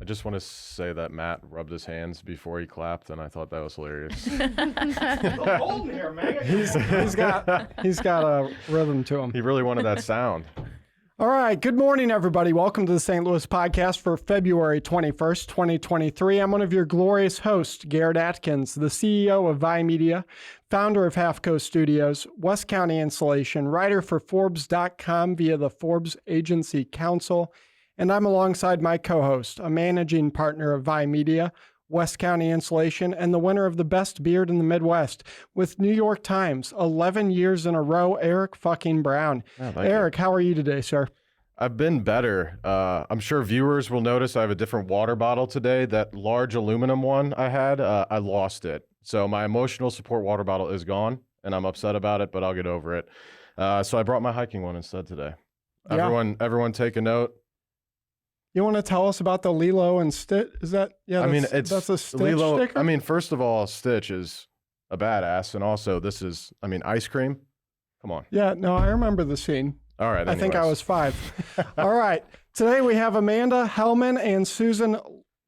just want to say that Matt rubbed his hands before he clapped, and I thought that was hilarious. Golden here, man. He's got a rhythm to him. He really wanted that sound. All right. Good morning, everybody. Welcome to the St. Louis podcast for February 21st, 2023. I'm one of your glorious hosts, Garrett Atkins, the CEO of Vi Media, founder of Half Coast Studios, West County Insulation, writer for Forbes.com via the Forbes Agency Council, and I'm alongside my co-host, a managing partner of Vi Media, West County Insulation, and the winner of the best beard in the Midwest with New York Times, 11 years in a row, Eric fucking Brown. Oh, Eric, how are you today, sir? I've been better. I'm sure viewers will notice I have a different water bottle today. That large aluminum one I had, I lost it. So my emotional support water bottle is gone, and I'm upset about it, but I'll get over it. So I brought my hiking one instead today. Yeah. Everyone take a note. You want to tell us about the Lilo and Stitch? Is that, yeah, that's a Stitch Lilo, sticker? I mean, first of all, Stitch is a badass, and also this is, ice cream. Come on. Yeah, no, I remember the scene. All right. I think I anyways. was 5. All right. Today we have Amanda, Helman, and Susan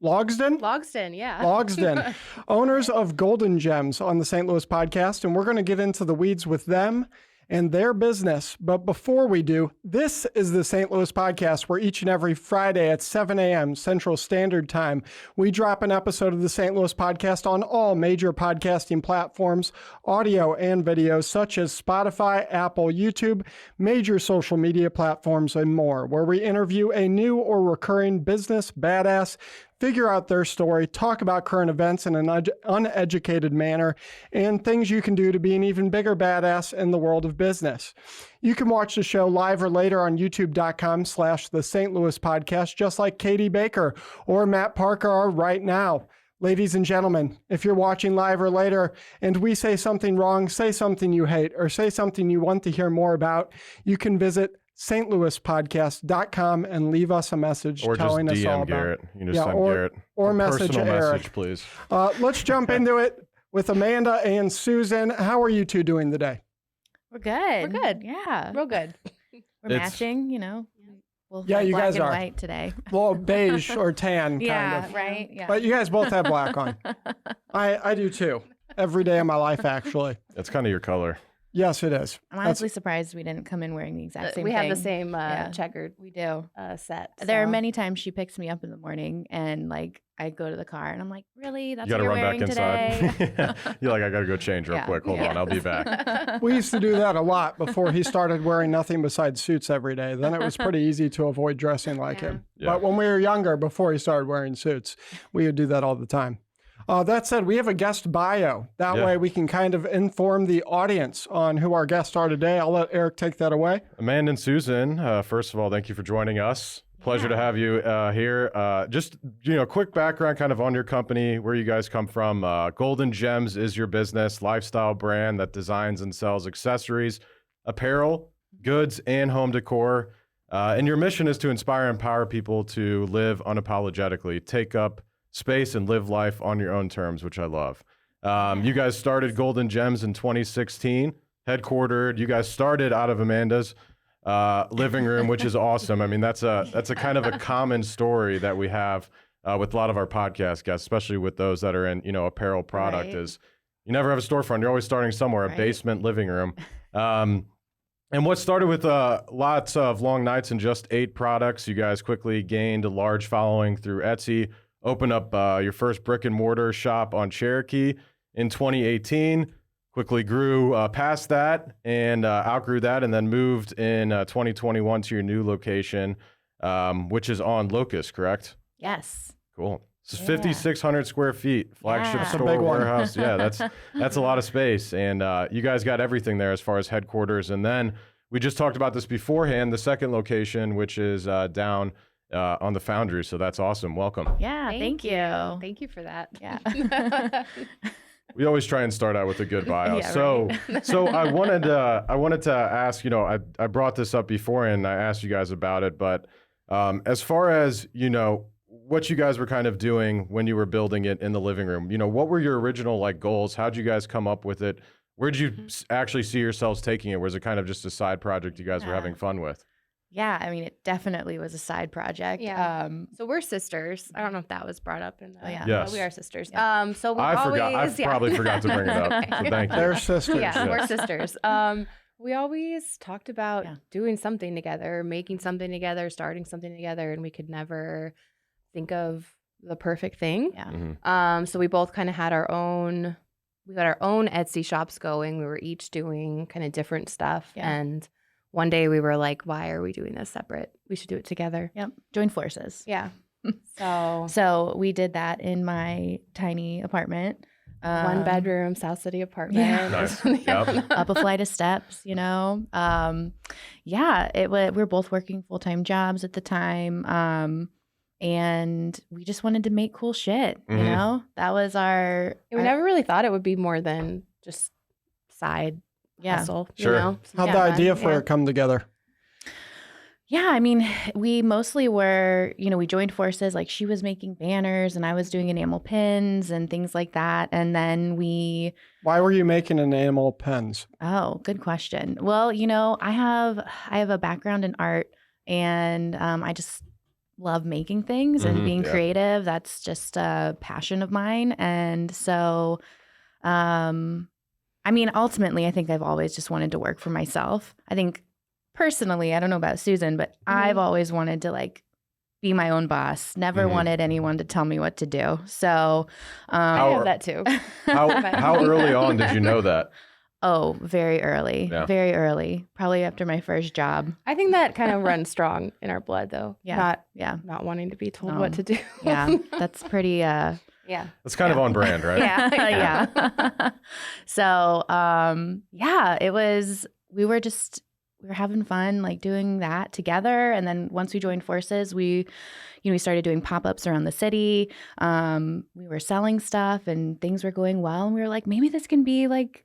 Logsdon. Logsdon, yeah. Logsdon, owners of Golden Gems on the St. Louis podcast, and we're going to get into the weeds with them and their business. But before we do, this is the St. Louis podcast where each and every Friday at 7 a.m. Central Standard Time, we drop an episode of the St. Louis podcast on all major podcasting platforms, audio and video, such as Spotify, Apple, YouTube, major social media platforms, and more, where we interview a new or recurring business badass, figure out their story, talk about current events in an uneducated manner, and things you can do to be an even bigger badass in the world of business. You can watch the show live or later on youtube.com/the St. Louis podcast, just like Katie Baker or Matt Parker are right now. Ladies and gentlemen, if you're watching live or later and we say something wrong, say something you hate, or say something you want to hear more about, you can visit stlouispodcast.com and leave us a message Or telling just us all DM about Garrett. it. You can just send Garrett or a message personal Eric. message, please. Let's jump into it with Amanda and Susan. How are you two doing today? We're good. We're good. Yeah. Real good. We're It's- matching, you know. We'll Yeah, have you black guys and are. white today. Well, beige or tan, Yeah, kind of. right? Yeah. But you guys both have black on. I do too. Every day of my life, actually. It's kind of your color. Yes, it is. I'm honestly surprised we didn't come in wearing the exact same We thing. have the same Yeah. checkered We do. set. There are so. many times she picks me up in the morning and I go to the car and I'm like, really? That's You what got to you're run back wearing inside. today? You're like, I got to go change real Yeah. quick. Hold on, I'll be back. We used to do that a lot before he started wearing nothing besides suits every day. Then it was pretty easy to avoid dressing like him. Yeah. But when we were younger, before he started wearing suits, we would do that all the time. That said, we have a guest bio. That Yeah. way we can kind of inform the audience on who our guests are today. I'll let Eric take that away. Amanda and Susan, first of all, thank you for joining us. Pleasure to have you here. Just, quick background kind of on your company, where you guys come from. Golden Gems is your business, lifestyle brand that designs and sells accessories, apparel, goods, and home decor. And your mission is to inspire and empower people to live unapologetically, take up space and live life on your own terms, which I love. You guys started Golden Gems in 2016, headquartered. You guys started out of Amanda's living room, which is awesome. I mean, that's a kind of a common story that we have with a lot of our podcast guests, especially with those that are in, apparel product Right. is you never have a storefront. You're always starting somewhere, a Right. basement, living room. And what started with lots of long nights and just 8 products, you guys quickly gained a large following through Etsy, opened up your first brick and mortar shop on Cherokee in 2018, quickly grew past that and outgrew that, and then moved in 2021 to your new location, which is on Locust, correct? Yes. Cool. This is Yeah. 5,600 square feet, flagship Yeah. That's a store, big one. warehouse. Yeah, that's a lot of space. And you guys got everything there as far as headquarters. And then we just talked about this beforehand, the second location, which is down on the Foundry. So that's awesome. Welcome. Yeah, thank you. Thank you for that. Yeah. We always try and start out with a good bio. Yeah, So I wanted to ask, I brought this up before and I asked you guys about it, but as far as, what you guys were kind of doing when you were building it in the living room, what were your original goals? How'd you guys come up with it? Where'd you actually see yourselves taking it? Was it kind of just a side project you guys were Yeah. having fun with? Yeah, I mean, it definitely was a side project. Yeah. So we're sisters. I don't know if that was brought up in the. Oh, yeah. Yes. We are sisters. Yeah. So we I always. forgot. I probably forgot to bring it up. So thank you. They're sisters. Yeah, Yeah. we're sisters. We always talked about Yeah. doing something together, making something together, starting something together, and we could never think of the perfect thing. Yeah. Mhm. So we both kind of had our own. We got our own Etsy shops going. We were each doing kind of different stuff, Yeah. and one day we were like, "Why are we doing this separate? We should do it together." Yep. Join forces. Yeah. So So we did that in my tiny apartment. 1 bedroom South City apartment. Yeah. Nice. Yep. Up a flight of steps, you know. Yeah, we were both working full-time jobs at the time. And we just wanted to make cool shit, you Mhm. know? That was our We never really thought it would be more than just side yeah. hustle. Sure. You know? How'd Yeah, the fun. idea for Yeah. it come together? Yeah, I mean, we mostly were, you know, we joined forces. Like she was making banners and I was doing enamel pins and things like that. And then Why were you making enamel pens? oh, good question. Well, you know, I have a background in art and I just love making things and Mhm, being yeah. creative. That's just a passion of mine. And so, I mean, ultimately, I think I've always just wanted to work for myself. I think personally, I don't know about Susan, but I've always wanted to like be my own boss. Never Mhm. wanted anyone to tell me what to do. So, I How- have that too. How early on did you know that? oh, very early, Yeah. very early, probably after my first job. I think that kind of runs strong in our blood, though. Yeah. Yeah. Not wanting to be told No. what to do. Yeah. That's pretty, yeah. That's kind of on brand, right? Yeah. yeah. So, yeah, we were having fun, like doing that together. And then once we joined forces, we started doing pop-ups around the city. We were selling stuff and things were going well. And we were like, maybe this can be like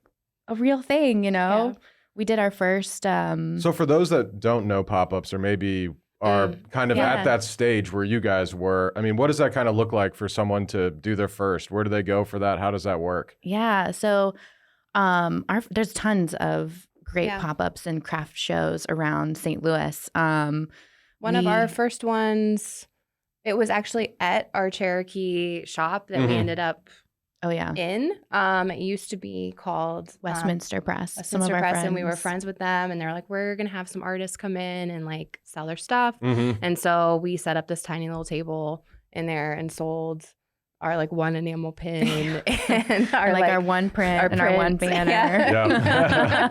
a real thing, you know? Yeah. We did our first, So for those that don't know pop-ups or maybe are kind of Yeah. at that stage where you guys were, I mean, what does that kind of look like for someone to do their first? Where do they go for that? How does that work? yeah. So, there's tons of great Yeah. pop-ups and craft shows around St. Louis. One of We- our first ones, it was actually at our Cherokee shop that we Mhm. ended up Oh yeah. in. It used to be called Westminster Press. Some of Westminster our Press, friends. and we were friends with them. And they're like, we're gonna have some artists come in and like sell their stuff. Mm-hmm. And so we set up this tiny little table in there and sold our like one enamel pin and our Like our one print our and our one prints. banner. Yeah.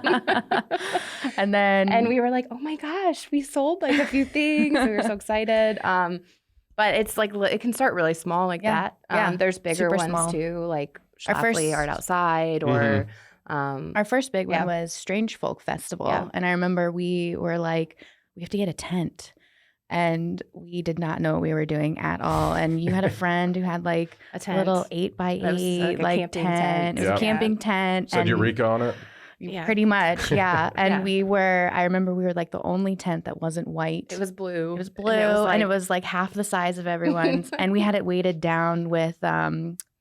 And then and we were like, oh my gosh, we sold like a few things. We were so excited. But it's like it can start really small like Yeah. that. Yeah. There's bigger Super ones small. too, like Our first- Schlafly Art Outside or our first big Yeah. one was Strange Folk Festival. Yeah. And I remember we were like, we have to get a tent. And we did not know what we were doing at all. And you had a friend who had like a a tent. little 8x8 That was like a like camping tent. tent. It was Yeah. a camping tent. Said and Eureka on it? Yeah. Pretty much, yeah. And Yeah. I remember we were like the only tent that wasn't white. It was blue. It was blue, and it was like- like half the size of everyone's. And we had it weighted down with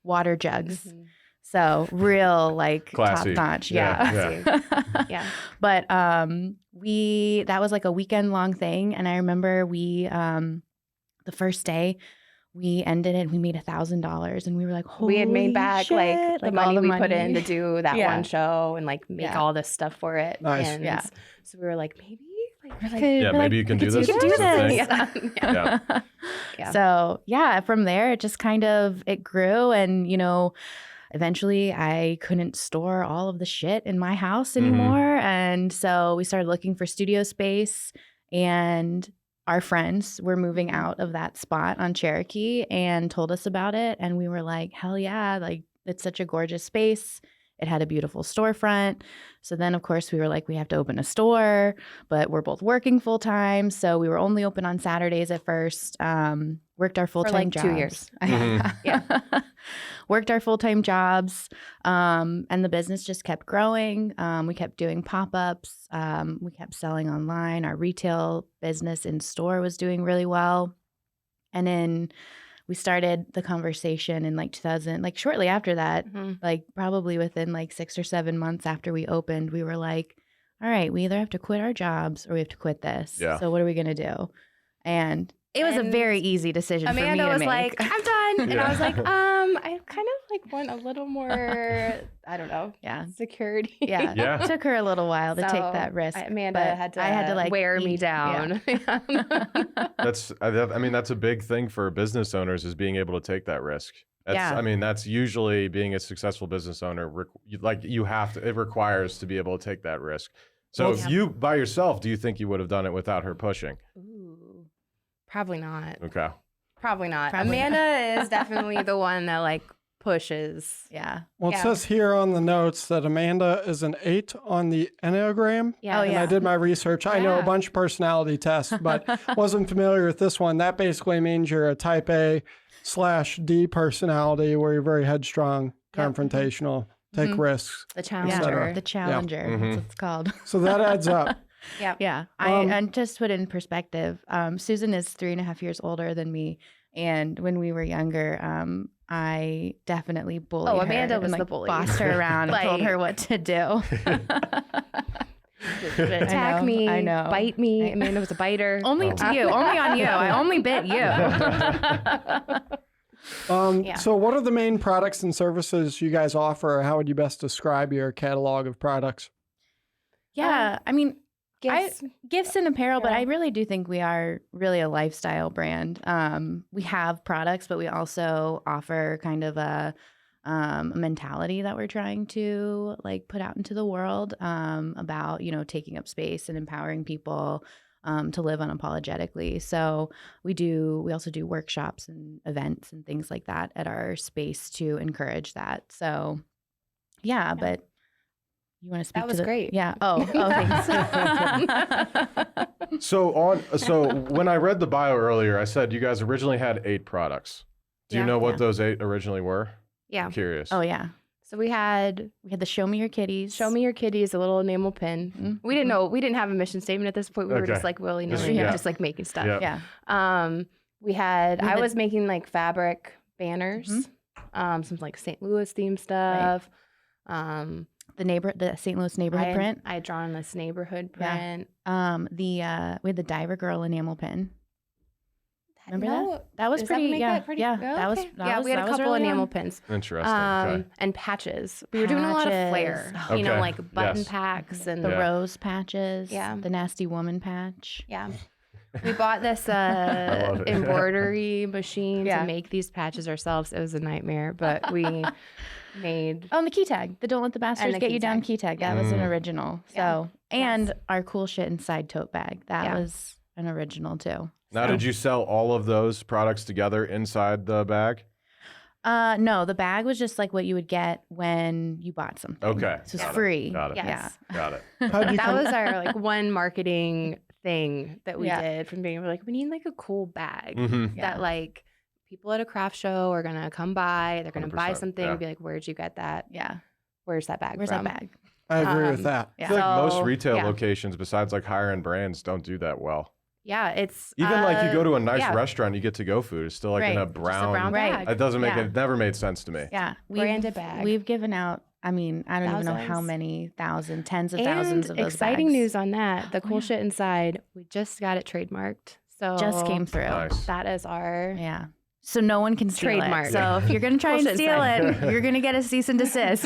water jugs. Mhm. So real like Classy. top notch, Yeah, yeah. Yeah. But that was like a weekend long thing, and I remember we the first day we ended it. We made $1,000, and we were like, holy we had made back shit. like the all money we put in to do that Yeah. one show and like make Yeah. all this stuff for it. Nice. And Yeah. so we were like, maybe like, We're like, Yeah, maybe you can do this. You can do It's a thing. this. Yeah. Yeah. Yeah. So yeah, from there it just kind of it grew, and eventually I couldn't store all of the shit in my house anymore, and so we started looking for studio space, and our friends were moving out of that spot on Cherokee and told us about it, and we were like, hell yeah, like it's such a gorgeous space. It had a beautiful storefront. So then, of course, we were like, we have to open a store, but we're both working full time. So we were only open on Saturdays at first. Worked our full time like jobs. 2 years. Yeah. Worked our full time jobs. And the business just kept growing. We kept doing pop ups. We kept selling online. Our retail business in store was doing really well. And then we started the conversation in like 2000, like shortly after that, Mhm. like probably within like 6 or 7 months after we opened, we were like, all right, we either have to quit our jobs or we have to quit this. Yeah. So what are we going to do? And it was a And very easy decision Amanda for me to was make. like, I'm done. And I was like, Yeah. I kind of like want a little more, I don't know, yeah. security. Yeah. Yeah. It took her a little while to take So, that risk. Amanda but I had to like wear me eat- yeah. down. That's a big thing for business owners is being able to take that risk. Yeah. That's usually being a successful business owner. It requires to be able to take that risk. So Well, if you by yourself, do you think you would have done it without her pushing? Ooh, probably not. Okay. Probably not. Probably Amanda is definitely the one that like pushes. Yeah. Well, it Yeah. says here on the notes that Amanda is an 8 on the Enneagram. Yeah. Oh, And yeah. I did my research. I know a Yeah. bunch of personality tests, but wasn't familiar with this one. That basically means you're a type A/D personality where you're very headstrong, Yep. confrontational, take Mhm. risks. The Et challenger. cetera. The challenger. Mhm. That's what it's called. So that adds up. Yeah. And just to put it in perspective, Susan is 3.5 years older than me. And when we were younger, I definitely bullied her. Amanda and, was like, the bully. bossed her around and told her what to do. Attack me. I know. Bite me. Amanda was a biter. Only to you. Only on you. I only bit you. Yeah. So what are the main products and services you guys offer? How would you best describe your catalog of products? Yeah. I mean, Gifts. gifts and apparel, but Yeah. I really do think we are really a lifestyle brand. We have products, but we also offer kind of a mentality that we're trying to like put out into the world about, taking up space and empowering people to live unapologetically. So we also do workshops and events and things like that at our space to encourage that. So yeah. But you want to speak That was to great. Yeah. Oh, thanks. So when I read the bio earlier, I said you guys originally had 8 products. Do you Yeah. know what Yeah. those 8 originally were? Yeah. I'm curious. Oh yeah. So we had We had the Show Me Your Kitties. Show Me Your Kitties, a little enamel pin. Mhm. We didn't know. We didn't have a mission statement at this point. We were Okay. just like willy Just- nilly, yeah. just like making stuff. Yeah. Yeah. We had. We I had- was making like fabric banners, some like St. Louis themed stuff. The St. Louis neighborhood print. I had drawn this neighborhood Yeah. print. We had the Diver Girl enamel pin. Remember No, that? That was does pretty. make yeah. that pretty? Yeah. Oh, That was. okay. That Yeah, was, we had that a was couple early enamel on. pins. Interesting. Okay. And patches. We were doing a lot of flair. Patches. You know, Okay. like button Yes. packs and The Yeah. rose patches. Yeah. The nasty woman patch. yeah. We bought this love it. embroidery machine Yeah. to make these patches ourselves. It was a nightmare, but we made. Oh, and the key tag. The Don't Let the Bastards the Get key You Down tag. key tag. That was an Mm. original. Yeah. So, and Yes. our cool shit inside tote bag. That Yeah. was an original too. Now, did you sell all of those products together inside the bag? No, the bag was just like what you would get when you bought something. Okay. So it's Got it. free. Got it. Yes. Got it. How'd you That come? was our like one marketing thing that we Yeah. did from being like, we need like a cool bag Mhm. Yeah. that like people at a craft show are gonna come by. They're gonna buy 100%, something yeah. and be like, where'd you get that? Yeah. Where's that bag Where's from? that bag? I agree with um, that. I feel like most So, retail yeah. locations, besides like higher end brands, don't do that well. Yeah, it's Even like you go to a nice yeah. restaurant, you get to go food. It's still like in Right. a Just a brown. brown Right. bag. It doesn't make Yeah. it. Never made sense to me. Yeah. Branded bag. We've given out, I don't even know how Thousands. many tens of And thousands of those exciting bags. news on that. The Oh, cool yeah. shit inside. We just got it trademarked. So Just came through. Nice. that is our Yeah. So no one can steal Trademark. it. So if you're going to try and Bullshit steal sign. it, you're going to get a cease and desist.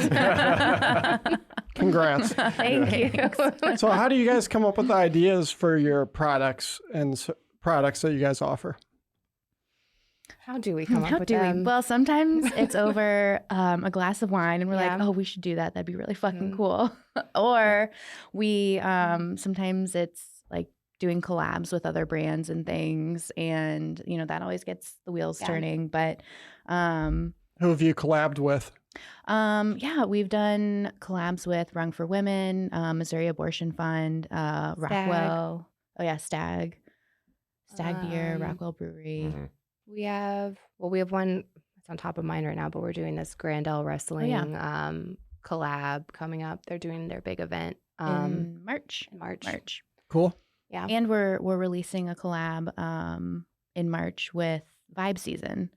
Congrats. thank you. So how do you guys come up with ideas for your products and products that you guys offer? How do we come How up with do them? we? Well, sometimes it's over a glass of wine, and we're Yeah. like, "Oh, we should do that. That'd be really fucking Mhm. cool." Or we sometimes it's like doing collabs with other brands and things, and that always gets the wheels Yeah. turning. But Who have you collabed with? yeah, we've done collabs with Rung for Women, Missouri Abortion Fund, Rockwell. Oh yeah, Stag Beer, Rockwell Brewery. Mhm. We have one that's on top of mine right now, but we're doing this Grandel Wrestling collab coming up. They're doing their big event In March. in March. Cool. Yeah. And we're releasing a collab in March with Vibe Season.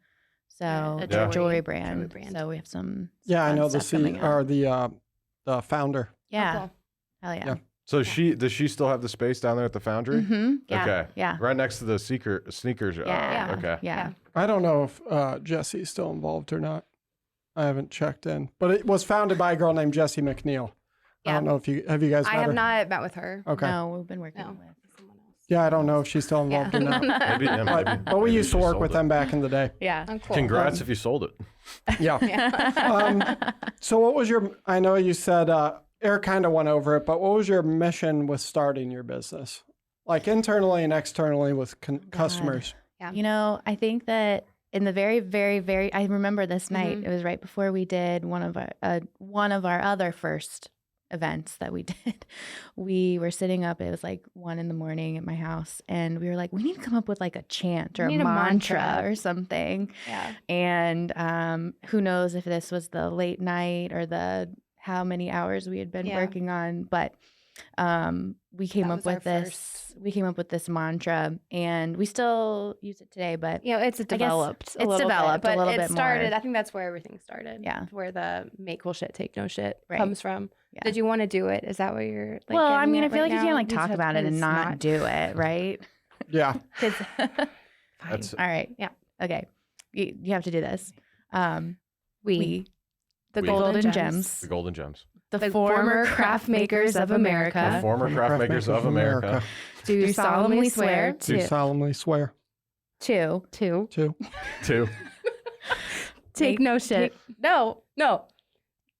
So Yeah, a it's a jewelry brand. brand. So we have some Yeah, I fun know the stuff coming out. the founder. Yeah. Oh, cool. Hell yeah. Yeah. So does she still have the space down there at the foundry? Mm-hmm. Yeah. Okay. Yeah. Right next to the sneakers. Yeah. Okay. Yeah. I don't know if Jesse's still involved or not. I haven't checked in, but it was founded by a girl named Jessie McNeil. I Yeah. don't know if you guys met I have her? not met with her. Okay. No, we've been working No. with. Someone else. Yeah, I don't know if she's still involved or not. Maybe, yeah, But, maybe. but we Maybe used to she work sold with it. them back in the day. Yeah. Oh, cool. Congrats if you sold it. Yeah. So what was I know you said, Eric kind of went over it, but what was your mission with starting your business? Like internally and externally with customers. You know, I think that in the very, very, very, I remember this night. Mhm. It was right before we did one of our other first events that we did. We were sitting up. It was like 1 a.m. at my house, and we were like, we need to come up with like a chant or We a need a mantra mantra. or something. Yeah. And who knows if this was the late night or the how many hours we had been Yeah. working on, but we came That up was our with this. We came up with this mantra, and we still use it today. But You know, it's developed. it's a little developed a bit, but little it bit started. more. I think that's where everything started. Yeah. where the make cool shit, take no shit Right. comes from. Yeah. Did you want to do it? Is that what you're like? well, I getting mean, I at feel right like you now? can't like You talk just about it have- and it's not do it, right? Yeah. 'Cause- Fine. That's- all right. Yeah. Okay. You have to do this. We, the We. golden Golden gems, Gems. The Golden Gems. The former craft makers of The America, former craft makers of America. do solemnly swear Do to solemnly swear to to to Two. take no shit. No.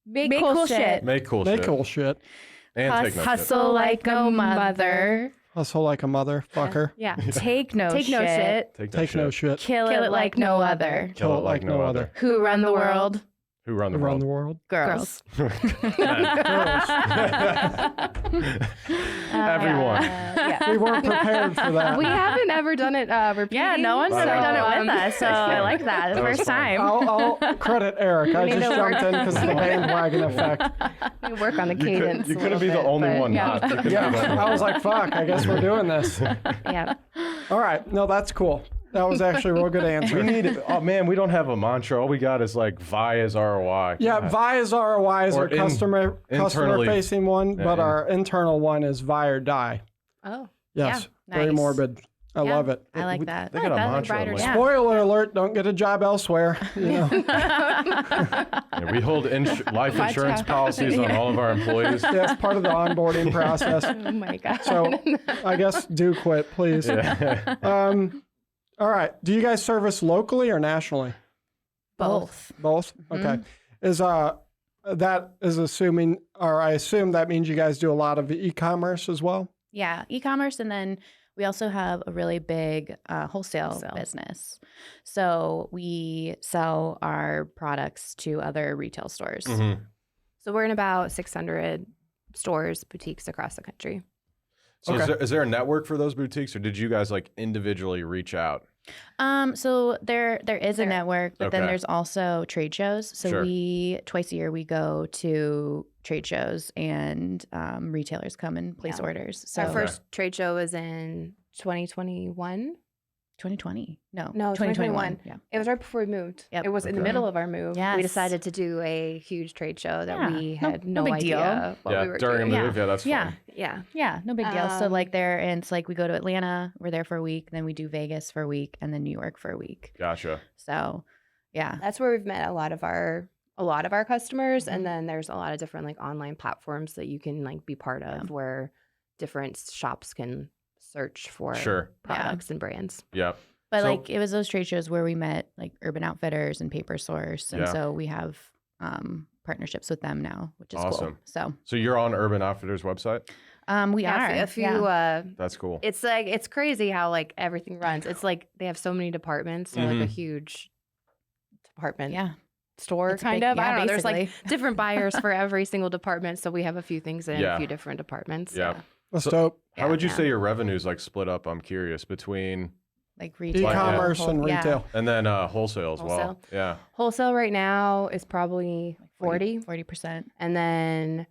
Make cool shit. Make cool make shit. cool shit. And take no shit. hustle like a mother. Hustle like a motherfucker. Yeah. Take no Take shit. no shit. Take no shit. Kill it like no other. Kill it like no other. Who run the world? Who run the Around the world? world. Girls. Everyone. Yeah. We weren't prepared for that. We haven't ever done it repeating. Yeah, no one's I ever know. done it with us, so I like that. The That was first fun. time. I'll credit Eric. I need just to jumped work. in because of the bandwagon effect. We work on the You cadence. couldn't a little be the bit, only but one yeah. not. You couldn't be Yeah, the only I one. was like, fuck, I guess we're doing this. Yeah. All right. No, that's cool. That was actually a real good answer. We need. Oh man, we don't have a mantra. All we got is like VI is ROI. Yeah, God. VI is ROI is Or our customer internally. facing one, Yeah, but our internal one is VI or die. Oh. Yes. Yeah, Very nice. morbid. I Yeah. love it. I like that. They got a that, like, mantra. ride or I'm like, die. Spoiler alert, don't get a job elsewhere. You know. yeah, we hold life insurance out. policies on all of our employees. Yeah, it's part of the onboarding process. Oh my god. So I guess do quit, please. Yeah. All right. Do you guys service locally or nationally? Both. Both? Okay. Is that is assuming, or I assume that means you guys do a lot of e-commerce as well? Yeah, e-commerce, and then we also have a really big wholesale Wholesale. business. So we sell our products to other retail stores. Mhm. So we're in about 600 stores, boutiques across the country. So Okay. is there a network for those boutiques, or did you guys like individually reach out? So there is a There- network, but then Okay. there's also trade shows. So Sure. we twice a year we go to trade shows, and retailers come and place Yeah. orders. So Our first trade show was in 2021. 2020, no, No, 2021. Yeah, It was right before we moved. Yep. It was in the Okay. middle of our move. Yes. We decided to do a huge trade show that Yeah. we No- had no no, big deal. idea what Yeah, we were during a doing. move. Yeah, that's fun. yeah. Yeah. Yeah, no big deal. So Um, like there, and it's like we go to Atlanta, we're there for a week, then we do Vegas for a week, and then New York for a week. Gotcha. So, yeah, That's where we've met a lot of our customers, Mhm. and then there's a lot of different like online platforms that you can like be part of where different shops can search for Sure. products and brands. Yep. but So- like it was those trade shows where we met like Urban Outfitters and Paper Source, and Yeah. so we have partnerships with them now, which is Awesome. cool. So you're on Urban Outfitters website? So we Yeah, are a few. yeah. That's cool. It's like it's crazy how like everything runs. It's like they have so many departments. They're like a Mhm. huge department Yeah, store It's a kind big- of. I yeah, don't know. There's like basically. different buyers for every single department, so we have a few things in Yeah. a few different departments. Yeah. That's So- dope. How would you Yeah. say your revenues like split up? I'm curious between like retail, E-commerce and yeah. retail. and then wholesale as well. Wholesale. Yeah. Wholesale right now is probably 40%. and then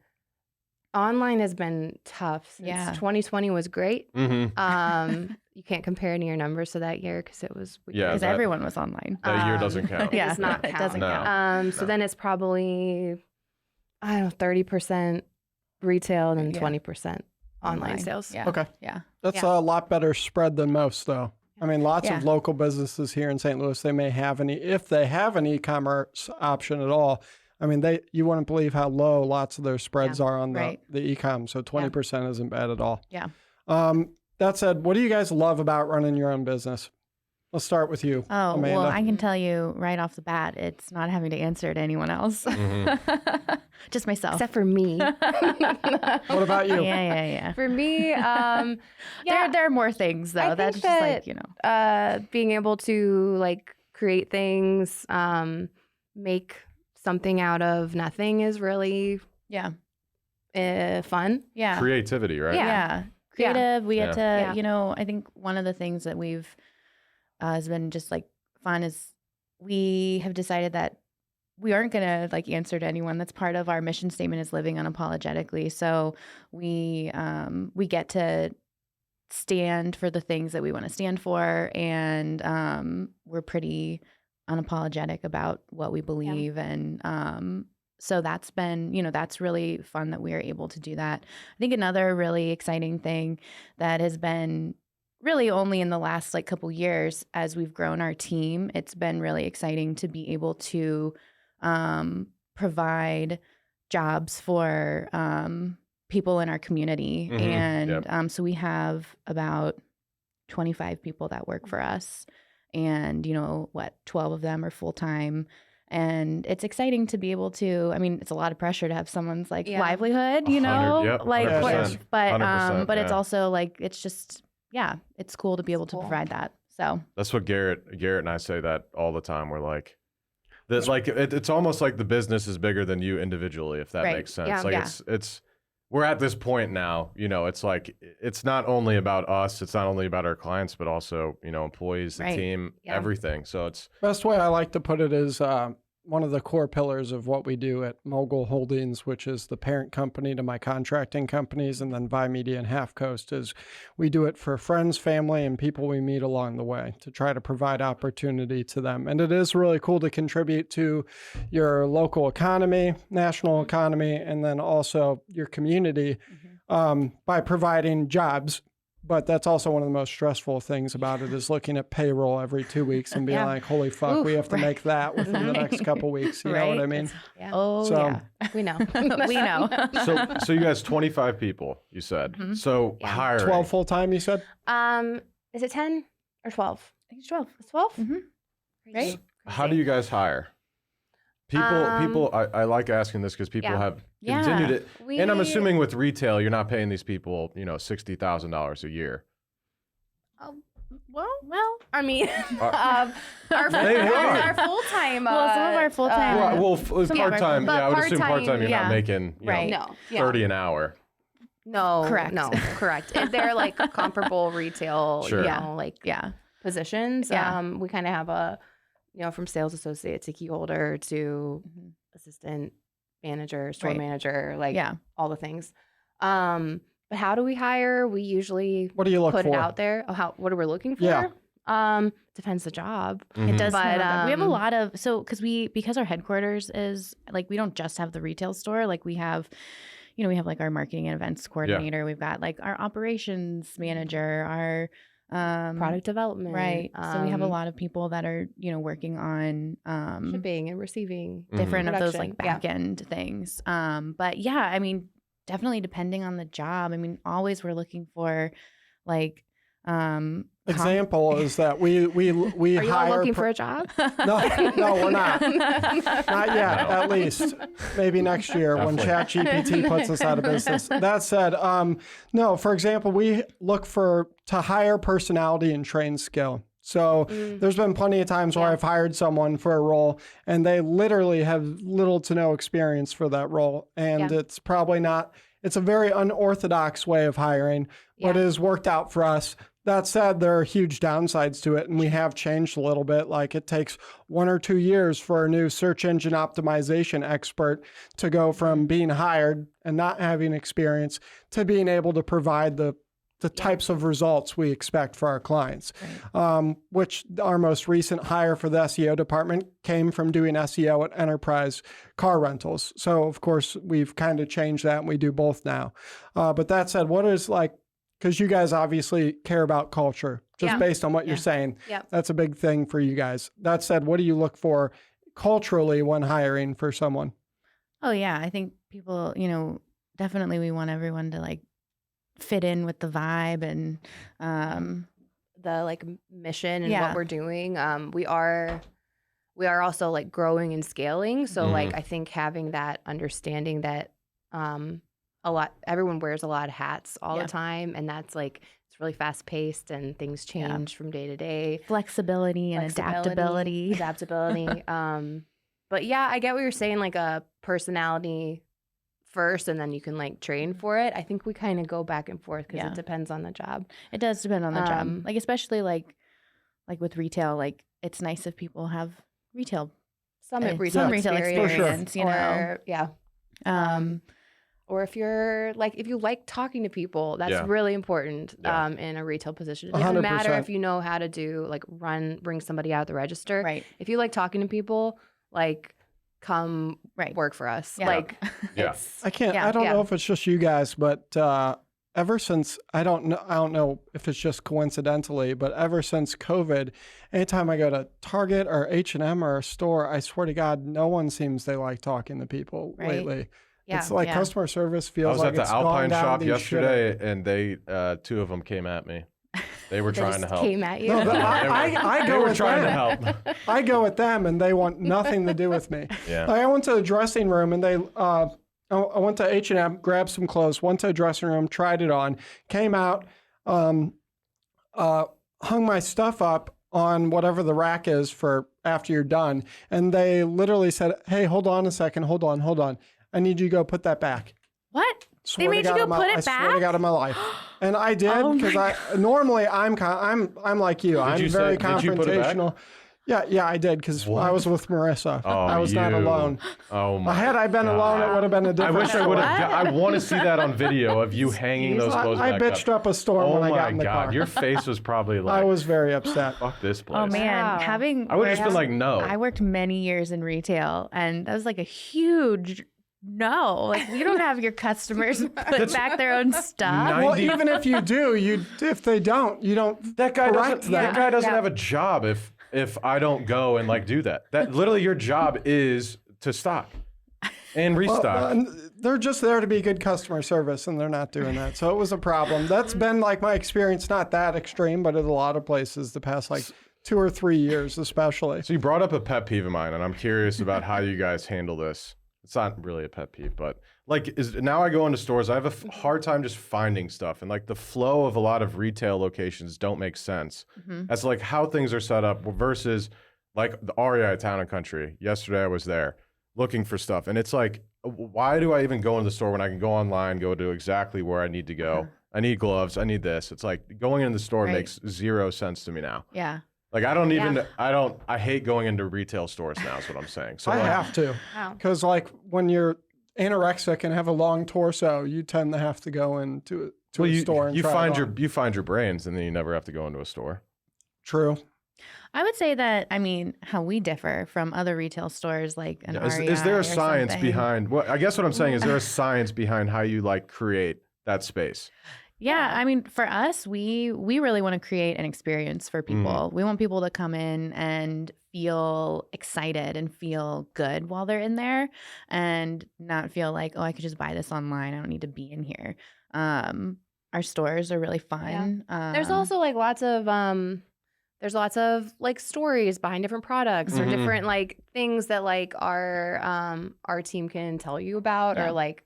online has been tough. Since Yeah. 2020 was great. Mm-hmm. You can't compare any of your numbers to that year because it was weird. Yeah. Because that- everyone was online. That year doesn't count. It Yeah, does not it count. doesn't No. count. So No. then it's probably, I don't know, 30% retail and then Yeah. 20% online sales. Yeah. Okay. Yeah. That's a lot better spread than most, though. I mean, lots Yeah. of local businesses here in St. Louis, they may have if they have an e-commerce option at all. I mean, you wouldn't believe how low lots of their spreads are on right. the e-com. So 20% isn't bad at all. Yeah. That said, what do you guys love about running your own business? Let's start with you, Oh, Amanda. well, I can tell you right off the bat, it's not having to answer to anyone else. Just myself. Except for me. What about you? Yeah. For me, There are more things, though. I That's think just that, like, you know. being able to like create things, make something out of nothing is really Yeah. fun. Yeah. Creativity, right? Yeah. Creative. We get to, Yeah. you know, I think one of the things that we've has been just like fun is we have decided that we aren't going to like answer to anyone. That's part of our mission statement is living unapologetically. So we get to stand for the things that we want to stand for. And we're pretty unapologetic about what we believe. And so that's been, you know, that's really fun that we are able to do that. I think another really exciting thing that has been really only in the last like couple years as we've grown our team, it's been really exciting to be able to provide jobs for people in our community. And so we have about 25 people that work for us. And, you know, 12 of them are full-time. And it's exciting to be able to, I mean, it's a lot of pressure to have someone's like livelihood, you know, 100, like, 100%. but 100%, it's yeah. also like, it's just, yeah, it's cool to be able to provide that. So That's what Garrett and I say that all the time. We're like, that like it's almost like the business is bigger than you individually, if that Right. makes sense. Yeah. Like Yeah. it's we're at this point now, you know, it's like it's not only about us, it's not only about our clients, but also, you know, employees, the Right. team, Yeah. everything. So it's Best way I like to put it is one of the core pillars of what we do at Mogul Holdings, which is the parent company to my contracting companies, and then Vimedia and Half Coast, is we do it for friends, family, and people we meet along the way to try to provide opportunity to them. And it is really cool to contribute to your local economy, national economy, and then also your community by providing jobs. But that's also one of the most stressful things about it is looking at payroll every 2 weeks and being Yeah. like, holy fuck, Oof, we have to right. make that within the next couple weeks. You know what I Right? mean? Yeah. Oh, So- yeah. We know. We know. so you guys 25 people, you said. Mhm. So Yeah. hiring 12 full time, you said? Is it 10 or 12? I think it's 12. It's 12? Mhm. Right? how do you guys hire? People I like asking this because people Yeah. have Yeah. continued it. And I'm assuming with retail, you're not paying these people, you know, $60,000 a year. Well, I mean, our They are. full-time. Well, some of our full-time- Well, Some part time, but yeah, I would assume part time. part-time, You're yeah. not making, you Right. know, No. Yeah. 30 an hour. No. Correct. No. Correct. If they're like comparable retail, Sure. you know, like Yeah. positions. Yeah. We kind of have a, you know, from sales associate to key holder to assistant manager, store Right. manager, like Yeah. all the things. But how do we hire? We usually What do you look put for? it out there. Oh, what are we looking for? Yeah. Depends the job. Mhm. It does. But, we have a um, lot of because our headquarters is like we don't just have the retail store. Like we have, you know, we have like our marketing and events coordinator. We've got like our operations manager, our Product development. right. So we have a lot of people that are, you know, working on shipping and receiving. different of those like Production, back end things. But yeah, I mean, definitely depending on the job. I mean, always we're looking for like Example is that we Are you all hire. looking for a job? No, we're not. Not yet, No. at least. Maybe next year when ChatGPT puts us out of business. That said, no, for example, we look to hire personality and train skill. So there's been plenty of times where I've hired someone for a role and they literally have little to no experience for that role. And it's probably not, it's a very unorthodox way of hiring, but it has worked out for us. That said, there are huge downsides to it, and we have changed a little bit. Like it takes 1 or 2 years for a new search engine optimization expert to go from being hired and not having experience to being able to provide the the types of results we expect for our clients, which our most recent hire for the SEO department came from doing SEO at enterprise car rentals. So of course we've kind of changed that and we do both now. But that said, what is like, because you guys obviously care about culture, just based on what you're saying. Yep. That's a big thing for you guys. That said, what do you look for culturally when hiring for someone? Oh yeah, I think people, definitely we want everyone to like fit in with the vibe and the like mission and what we're doing. We are also like growing and scaling. So like I think having that understanding that everyone wears a lot of hats all the time, and that's like it's really fast paced and things change from day to day. Flexibility and adaptability. But yeah, I get what you're saying, like a personality first and then you can like train for it. I think we kind of go back and forth because it depends on the job. It does depend on the job. Like especially like with retail, like it's nice if people have some retail experience, you know. Or if you're like, if you like talking to people, that's really important in a retail position. It doesn't 100%. matter if you know how to do like bring somebody out of the register. Right. If you like talking to people, like come work for us. Yeah. Like I don't know if it's just you guys, but ever since I don't know if it's just coincidentally, but ever since COVID, anytime I go to Target or H&M or a store, I swear to God, no one seems they like talking to people lately. Yeah. It's like customer service feels I was like at the Alpine shop yesterday, shit. and they two of them came at me. They were trying to help. Came at you. No, I They go were with trying them. to help. I go with them, and they want nothing to do with me. Yeah. Like, I went to the dressing room, and I went to H&M, grabbed some clothes, went to the dressing room, tried it on, came out, hung my stuff up on whatever the rack is for after you're done, and they literally said, "Hey, hold on a second, hold on. I need you to go put that back." What? Swear They made to you God go on my- put it I swear to back? God on my life, and I did Oh because my normally I'm like you. I'm you very did you put it back? confrontational. Yeah, I did because I was with Marissa. Oh, I was not you. alone. Oh my! Had I been alone, it would have been a I different wish I story. would have. I want to see that on video of you hanging those clothes I back bitched up a storm Oh when I my got in the God! car. Your face was probably like, I was very upset. fuck this place. Oh man, Wow. having I would have just been like, no. I worked many years in retail, and that was like a huge no. Like you don't have your customers put back their own stuff. Well, 90 even if you do, if they don't, you don't. That guy correct doesn't. them. That guy doesn't have a job if I don't go and like do that. That literally your job is to stock and restock. They're just there to be good customer service, and they're not doing that. So it was a problem. That's been like my experience, not that extreme, but at a lot of places the past like 2 or 3 years, especially. So you brought up a pet peeve of mine, and I'm curious about how you guys handle this. It's not really a pet peeve, but like now I go into stores, I have a hard time just finding stuff, and like the flow of a lot of retail locations don't make sense as like how things are set up versus like the REI Town and Country. Yesterday I was there looking for stuff, and it's like, why do I even go into the store when I can go online, go to exactly where I need to go? I need gloves, I need this. It's like going in the store makes zero sense to me now. Yeah. Like I hate going into retail stores now is what I'm saying. So I like, have to, because like when you're anorexic and have a long torso, you tend to have to go into a store and you try find it on. you find your brains, and then you never have to go into a store. True. I would say that, I mean, how we differ from other retail stores like an Is REI there or a science something. behind? Well, I guess what I'm saying is there a science behind how you like create that space? Yeah, I mean, for us, we really want to create an experience for people. We want people to come in and feel excited and feel good while they're in there, and not feel like, oh, I could just buy this online. I don't need to be in here. Our stores are really fun. There's also like lots of like stories behind different products or different like things that like our team can tell you about, or like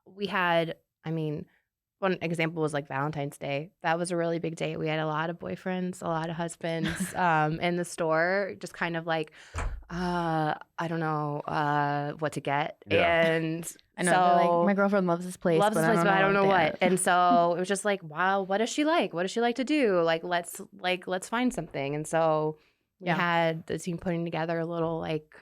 we had, I mean, one example was like Valentine's Day. That was a really big day. We had a lot of boyfriends, a lot of husbands in the store, just kind of like, I don't know what to get. Yeah. And I know, they're like, my girlfriend loves this place, but I don't know to what. get. And so it was just like, wow, what does she like? What does she like to do? Let's find something. And so we had the team putting together a little like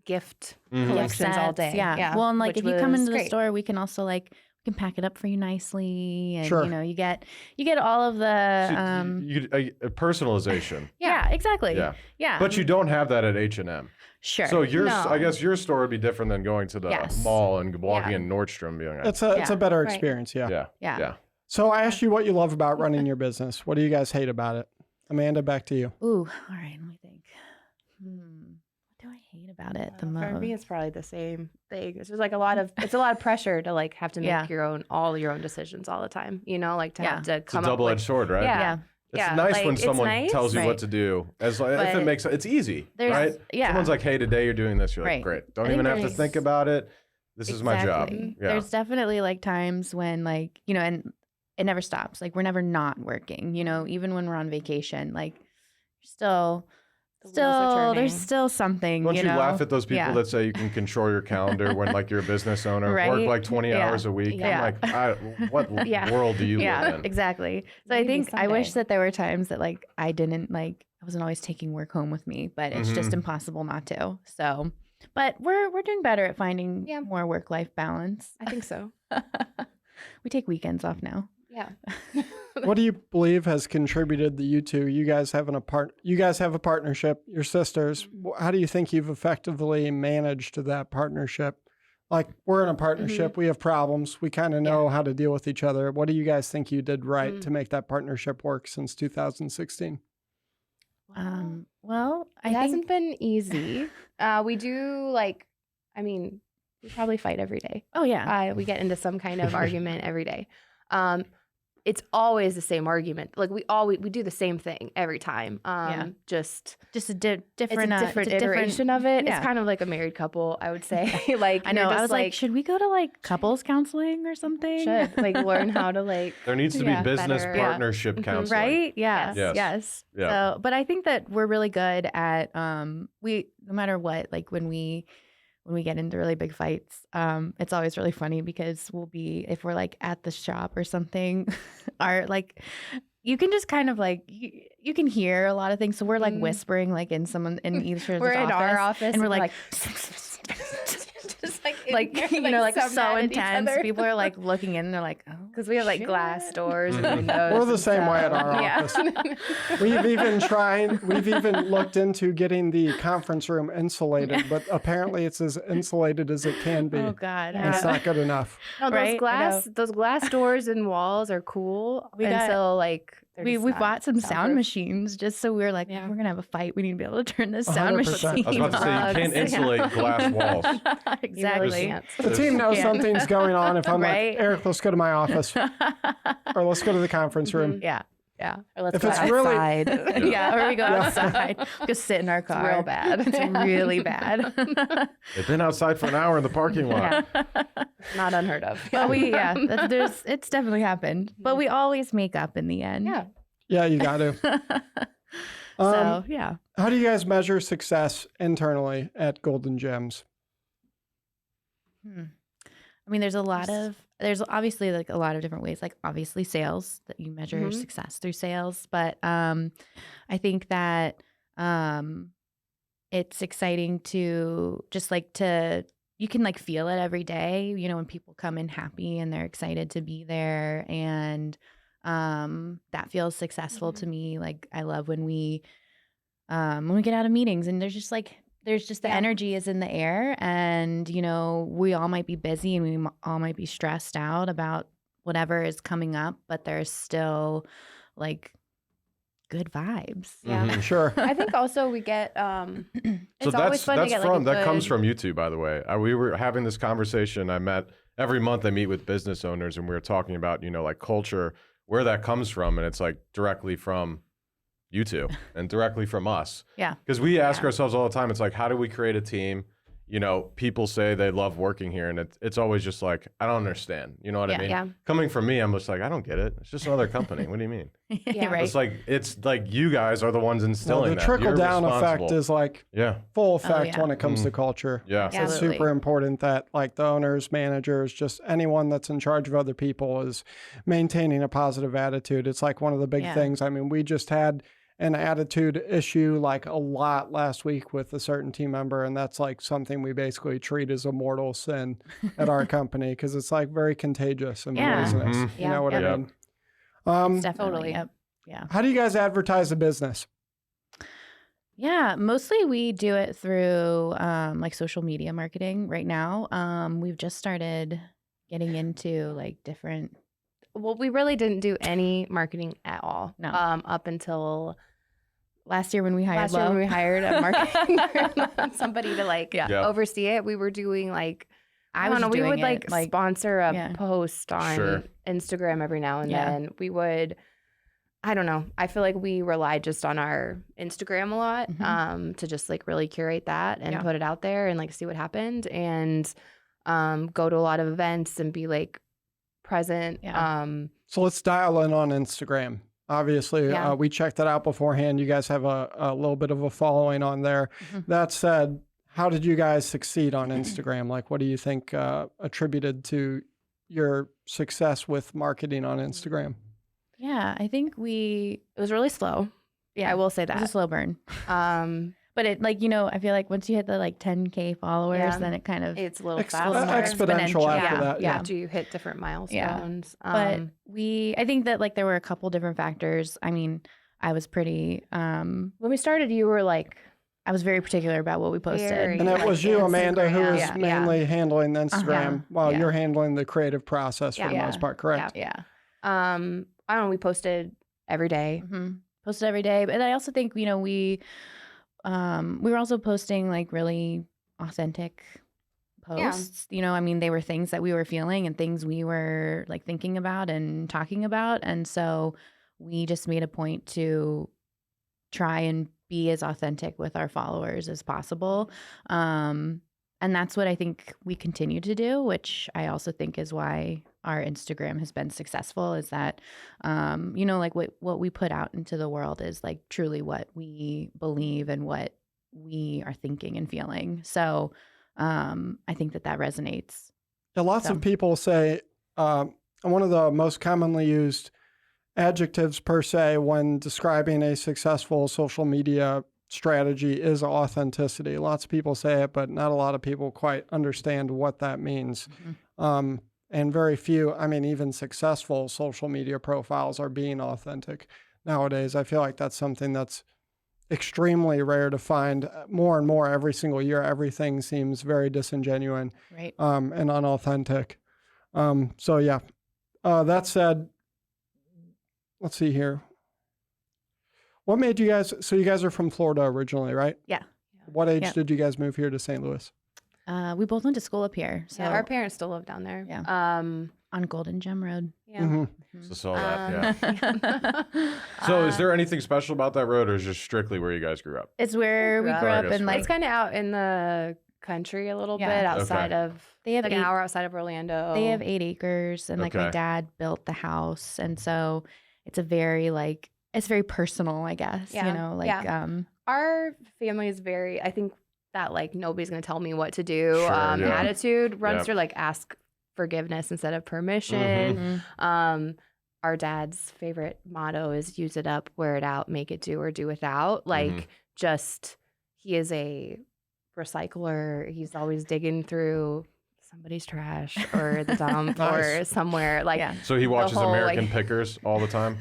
gift collections all day. Yeah. Well, and like which if you come was into the great. store, we can also like, we can pack it up for you nicely, and Sure. you get all of the Personalization. yeah, exactly. Yeah. But you don't have that at H&M. Sure. So No. I guess your store would be different than going to the Yes. mall and walking Yeah. in Nordstrom being like, It's a better Right. experience. Yeah. yeah. So I asked you what you love about running your business. What do you guys hate about it? Amanda, back to you. Ooh, all right. Let me think. What do I hate about it the most? For me, it's probably the same thing. It's just like it's a lot of pressure to like have to make Yeah. all your own decisions all the time. Like to have to It's a come up double-edged with. sword, right? Yeah. It's Yeah, nice like, when it's someone nice, tells you what right. to do. If it But makes it's easy, There's- right? yeah. Someone's like, "Hey, today you're doing this." You're like, Right. "Great." Don't I think even have to there's- think about it. This is my job. Exactly. Yeah. There's definitely like times when like, and it never stops. Like we're never not working, even when we're on vacation, like still The wheels are there's turning. still something, Don't you laugh at those people Yeah. that say you can control your calendar when like you're a business owner, work Right? like 20 Yeah. hours a week? Yeah. I'm like, what Yeah. world do you live Yeah, in? exactly. So I Maybe think I wish someday. that there were times that like I wasn't always taking work home with me, but it's just Mhm. impossible not to. So, but we're doing better at finding Yeah. more work-life balance. I think so. We take weekends off now. Yeah. What do you believe has contributed to you two? You guys have a partnership, your sisters. How do you think you've effectively managed that partnership? Like we're in a partnership, we have problems. We kind of know how to deal with each other. What do you guys think you did right to make that partnership work since 2016? Well, It hasn't been easy. We do we probably fight every day. Oh yeah. We get into some kind of argument every day. It's always the same argument. Like we do the same thing every time. Just Just a it's different a different it's a iteration of it. yeah. It's kind of like a married couple, I would say. Like I know. you're I just was like, should we go to like couples counseling or something? should like learn how to like There needs to be Yeah, business better. partnership Mhm. counseling. Right? Yeah. Yes. Yes. Yeah. So, but I think that we're really good at no matter what, like when we get into really big fights, it's always really funny because if we're like at the shop or something, you can just kind of like you can hear a lot of things. So we're like whispering like in each other's we're in office, our office and we're like just like like so intense. People are like looking in and they're like, oh, because we have like glass shit. doors and Mhm. windows. We're the and same way at stuff. our Yeah. office. We've even looked into getting the conference room insulated, but apparently it's as insulated as it can be. Oh God. And it's not good enough. No, Right? I those glass doors and walls are cool until like We bought some sound soundproof. machines just so we're like, Yeah. if we're gonna have a fight. We need to be able to turn this sound 100%. machine. I was about to say you can't Bugs. insulate glass walls. Exactly. The team knows Yeah. something's going on if I'm Right? like, Eric, let's go to my office or let's go to the conference room. Yeah. Yeah. Or let's If go it's really- outside. Yeah. Or we go Yeah. outside. Go sit in our car. real bad. It's really bad. They've been outside for an hour in the parking lot. Not unheard of. But it's definitely happened. But we always make up in the end. Yeah. Yeah, you got to. So yeah. How do you guys measure success internally at Golden Gems? I mean, there's obviously like a lot of different ways, like obviously sales that you measure success through sales. But I think that it's exciting to just you can like feel it every day, when people come in happy and they're excited to be there. And that feels successful to me. Like I love when we get out of meetings and there's just the energy is in the air, and we all might be busy and we all might be stressed out about whatever is coming up, but there's still like good vibes. Yeah. Mhm. Sure. I think also we get So it's always fun to get like a that comes good- from you two, by the way. We were having this conversation. Every month I meet with business owners and we were talking about, like culture, where that comes from. And it's like directly from you two and directly from us. Yeah. Because we ask ourselves all the time, it's like, how do we create a team? People say they love working here, and it's always just like, I don't understand. You know what I mean? Yeah. Coming from me, I'm just like, I don't get it. It's just another company. What do you mean? Yeah. Right. It's like you guys are the ones Well, instilling the that. trickle You're down effect responsible. is like Yeah. full effect yeah. when it comes to culture. Yeah. Yeah. It's Absolutely. super important that like the owners, managers, just anyone that's in charge of other people is maintaining a positive attitude. It's like one of the big Yeah. things. I mean, we just had an attitude issue like a lot last week with a certain team member. And that's like something we basically treat as a mortal sin at our company because it's like very contagious and poisonous. Mhm. You know what I Yep. mean? It's definitely. Totally. Yep. Yeah. How do you guys advertise the business? Yeah, mostly we do it through like social media marketing right now. We've just started getting into like different. Well, we really didn't do any marketing at all. No. Up until Last year when we hired last year when Lo. we hired a marketing somebody to like Yeah. Yep. oversee it. We were doing like I don't was know. We doing would it, like sponsor a yeah. post on Sure. Instagram every now and Yeah. then. We would. I don't know. I feel like we relied just on our Instagram a lot to just like really curate that and Yeah. put it out there and like see what happened and go to a lot of events and be like present. Yeah. So let's dial in on Instagram. Obviously, Yeah. we checked that out beforehand. You guys have a little bit of a following on there. Mhm. That said, how did you guys succeed on Instagram? Like, what do you think attributed to your success with marketing on Instagram? Yeah, I think It was really slow. yeah, I will say it was a that. slow burn. Um, But it like, you know, I feel like once you hit the like 10K followers, Yeah. then it kind of it's a little Ex- faster. exponential exponential, after yeah, that. Yeah. after you hit different milestones. but I think that like there were a couple different factors. I mean, I was pretty when we started, you were like, I was very particular about what we posted. Very. And it Like was you, Amanda, who Instagram. is Yeah. mainly handling the Instagram while Yeah. you're handling the creative process for the Yeah. most part, correct? Yeah. I don't know, we posted every day. Posted every day. But I also think, you know, we were also posting like really authentic posts. You know, I mean, they were things that we were feeling and things we were like thinking about and talking about. And so we just made a point to try and be as authentic with our followers as possible. And that's what I think we continue to do, which I also think is why our Instagram has been successful, is that, you know, like what we put out into the world is like truly what we believe and what we are thinking and feeling. So I think that resonates. Yeah, lots So. of people say one of the most commonly used adjectives per se when describing a successful social media strategy is authenticity. Lots of people say it, but not a lot of people quite understand what that means. And very few, I mean, even successful social media profiles are being authentic nowadays. I feel like that's something that's extremely rare to find. More and more every single year, everything seems very disingenuous Right. and unauthentic. So yeah, that said, let's see here. What made you guys, so you guys are from Florida originally, right? Yeah. What age Yeah. did you guys move here to St. Louis? We both went to school up here. So Yeah, our parents still live down there. Yeah. Um, on Golden Gem Road. yeah. Mhm. So saw that, yeah. yeah. So is there anything special about that road, or is it just strictly where you guys grew up? It's where we grew I up guess and right. like It's kind of out in the country a little Yeah. bit outside Okay. of. They have like an 8 hour outside of Orlando. They have 8 acres, and like my Okay. dad built the house, and so it's a very like it's very personal, I guess. Yeah. You know, like Yeah. Our family is very. I think that like nobody's gonna tell me what to do. Sure, yeah. Attitude runs Yep. through like ask forgiveness instead of permission. Mhm. Our dad's favorite motto is use it up, wear it out, make it do or do without. Like just he is a recycler. He's always digging through somebody's trash or the dump or Nice. somewhere. Like Yeah. So he watches whole, American like- Pickers all the time?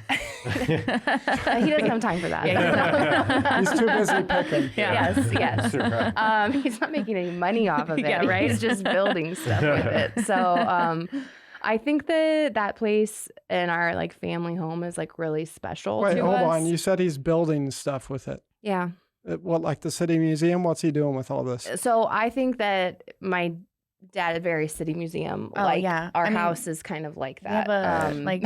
he doesn't have time for that. Yeah. He's too busy picking. Yeah. Yes. Right. He's not making any money off of it, Yeah, right? he's- He's just building stuff with it. So I think that place in our like family home is like really special Wait, to hold us. on. You said he's building stuff with it. Yeah. What, like the city museum? What's he doing with all this? So I think that my dad is very city museum. Oh, like yeah. our I mean, house is kind of like We have that. a like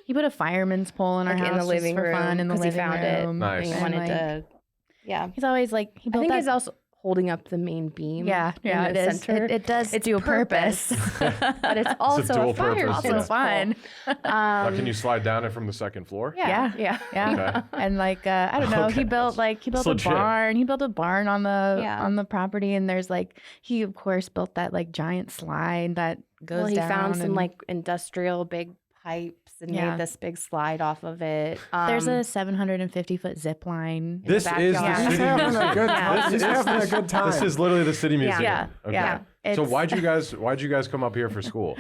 he put a fireman's pole in our like house in the just living for room fun in the 'cause he living found it. room. Nice. he And, wanted like, to. Yeah. He's always like he I built think that. he's also holding up the main beam. yeah, in it the is. center. It does It's do a purpose. but it's also dual a fire purpose, also yeah. pole. fun. Now, can you slide down it from the second floor? Yeah. Yeah. Yeah. Yeah. And like I don't know, Okay. he built That's a legit. barn. He built a barn on the Yeah. on the property, and there's like he of course built that like giant slide that goes Well, he down. found some and- like industrial big pipes and Yeah. made this big slide off of it. There's a 750-foot zip line. This is the backyard. He's city having a museum. good time. He's having a good time. This is literally the city museum. Yeah. Okay. Yeah. So It's- why'd you guys come up here for school?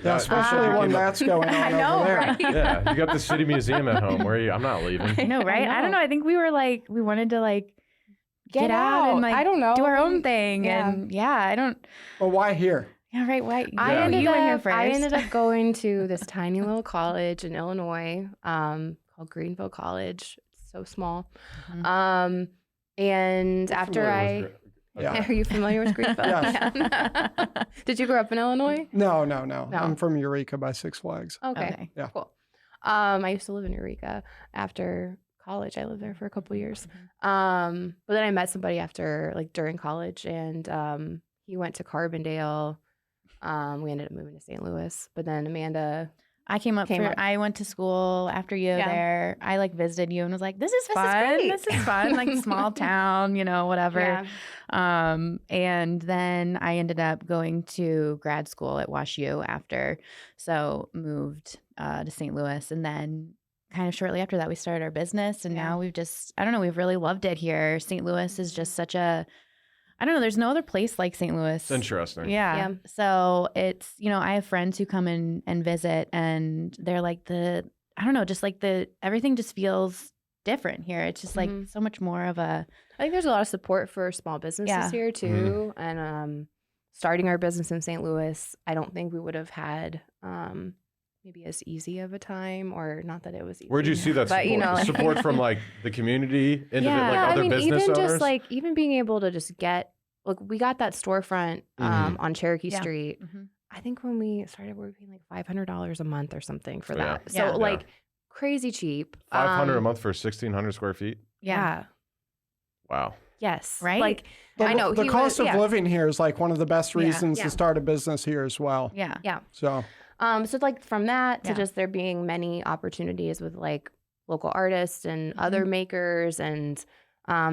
Yeah, especially when that's going on I know, over there. right? Yeah, you got the city museum at home. I'm not leaving. I know, right? I don't know. I think we were like, we wanted to like get out and like I don't know. do our own thing. Yeah. And I don't. But why here? Yeah, right. Why? I Yeah. ended you in here up first. I ended up going to this tiny little college in Illinois called Greenville College. It's so small. Mhm. And after Yeah. are you familiar with Greenville? Yes. Yeah. Did you grow up in Illinois? No. No. I'm from Eureka by Six Flags. Okay. Yeah. Cool. I used to live in Eureka after college. I lived there for a couple years. But then I met somebody after, like, during college, and he went to Carbondale. We ended up moving to St. Louis, but then Amanda. I I went to school after you Yeah. there. I like visited you and was like, this is This is fun. great. This is fun. Like small town, whatever. Yeah. And then I ended up going to grad school at WashU after. So moved to St. Louis. And then kind of shortly after that, we started our business. And Yeah. now we've really loved it here. St. Louis is just such a, I don't know, there's no other place like St. Louis. It's interesting. Yeah. Yeah. So it's, I have friends who come in and visit and they're like everything just feels different here. It's just like Mhm. so much more of a, I think there's a lot of support for small businesses Yeah. here too. And starting our business in St. Louis, I don't think we would have had maybe as easy of a time, or not that it was easy. Where'd you see that But, support? like- Support from like the community, Yeah. like Yeah, other business even owners? just like even being able to just get we got that storefront on Cherokee Yeah. Street. Mhm. I think when we started, we were paying like $500 a month or something for Yeah. that. So Yeah. like crazy cheap. 500 a month for 1,600 square feet. Yeah. Wow. Yes. Right? Like I know the cost of yeah. living here is like one of the best Yeah. reasons Yeah. to start a business here as well. Yeah. Yeah. So So like from that to Yeah. just there being many opportunities with like local artists and other makers and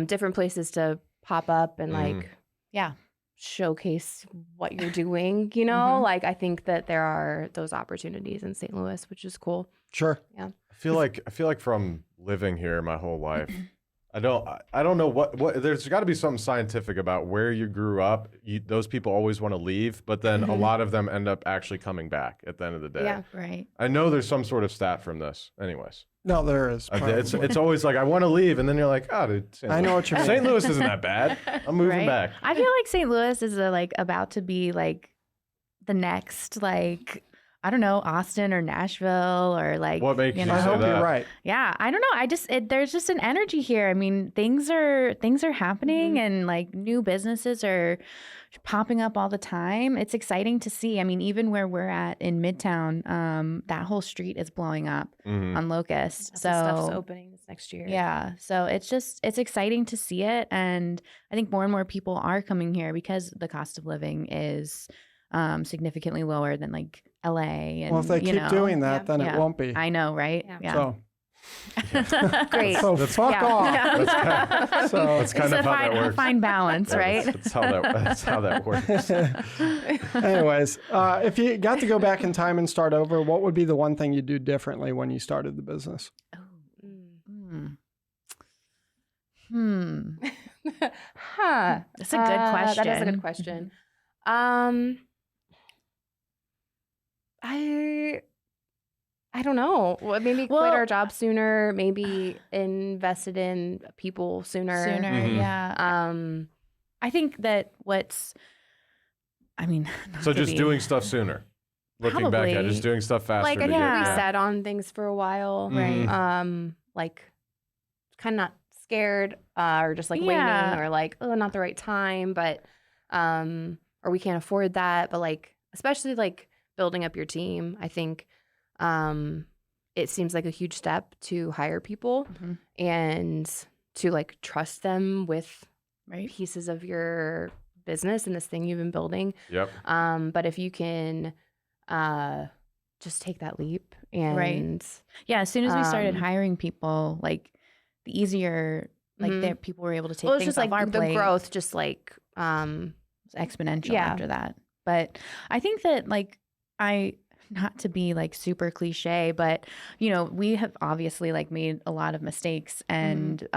different places to pop up and like Yeah. showcase what you're doing, Mhm. like I think that there are those opportunities in St. Louis, which is cool. sure. I feel like from living here my whole life, I don't know what there's got to be something scientific about where you grew up. Those people always want to leave, but then a lot of them end up actually coming back at the end of the day. Yeah. Right. I know there's some sort of stat from this. Anyways, No, there is. it's probably. it's always like I want to leave, and then you're like, oh, dude, St. I know what you mean. St. Louis isn't that bad. I'm moving Right. back. I feel like St. Louis is about to be like the next I don't know, Austin or Nashville or like What makes you I say hope that? you're right. Yeah, I don't know. There's just an energy here. I mean, things are happening and like new businesses are popping up all the time. It's exciting to see. I mean, even where we're at in Midtown, that whole street is blowing up Mhm. on Locust. Lots of stuff's So opening this next year. yeah, so it's exciting to see it, and I think more and more people are coming here because the cost of living is significantly lower than like LA. And Well, if they keep doing that, then Yeah. it won't be. I know, right? Yeah. So, Great. so fuck Yeah. off. Yeah. So That's kind It's of a how that works. fine balance, Yeah, right? That's how that works. anyways, if you got to go back in time and start over, what would be the one thing you'd do differently when you started the business? Mm. Huh. That's a good That is a question. good question. I don't know. Well, maybe quit Well- our job sooner. Maybe invested in people sooner. Mhm. Yeah. I think that not So to just be- doing stuff sooner. Looking back at it, Probably. just doing stuff faster. Like I to think get- we Yeah. sat on things for a while. Right. Like kind of not scared or just like Yeah. waiting or like, oh, not the right time, but or we can't afford that. But like, especially like building up your team, I think it seems like a huge step to hire people Mhm. and to like trust them with Right. pieces of your business and this thing you've been building. Yep. But if you can just take that leap and Yeah. As soon as we started Um, hiring people, like the easier, like Mhm. that people were able to take well, it's things just like off our the plate. growth, just like It's exponential Yeah. after that. But I think that like not to be like super cliche, but you know, we have obviously like made a lot of mistakes and